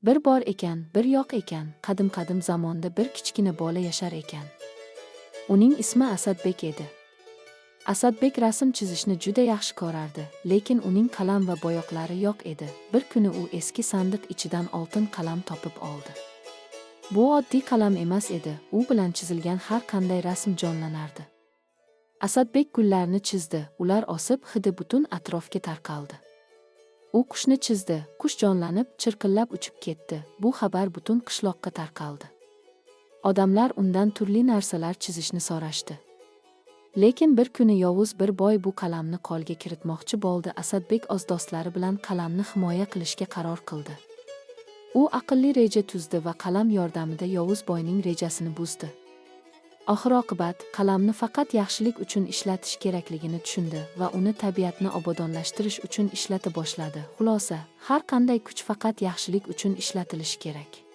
Bir bor ekan, bir yo'q ekan, qadim zamonda bir kichkina bola yashar ekan. Uning ismi Asadbek edi. Asadbek rasm chizishni juda yaxshi ko'rardi, lekin uning qalam va bo'yoqlari yo'q edi. Bir kuni u eski sandiq ichidan oltin qalam topib oldi. Bu oddiy qalam emas edi, u bilan chizilgan har qanday rasm jonlanardi. Asadbek gullarni chizdi, ular osib, hidi butun atrofga tarqaldi. U qushni chizdi, qush jonlanib, chirqillab uchib ketdi. Bu xabar butun qishloqqa tarqaldi. Odamlar undan turli narsalar chizishni so'rashdi. Lekin bir kuni yovuz bir boy bu qalamni qo'lga kiritmoqchi bo'ldi. Asadbek o'z do'stlari bilan qalamni himoya qilishga qaror qildi. U aqlli reja tuzdi va qalam yordamida yovuz boyning rejasini buzdi. Oxir-oqibat qalamni faqat yaxshilik uchun ishlatish kerakligini tushundi va uni tabiatni obodonlashtirish uchun ishlata boshladi. Xulosa, har qanday kuch faqat yaxshilik uchun ishlatilishi kerak.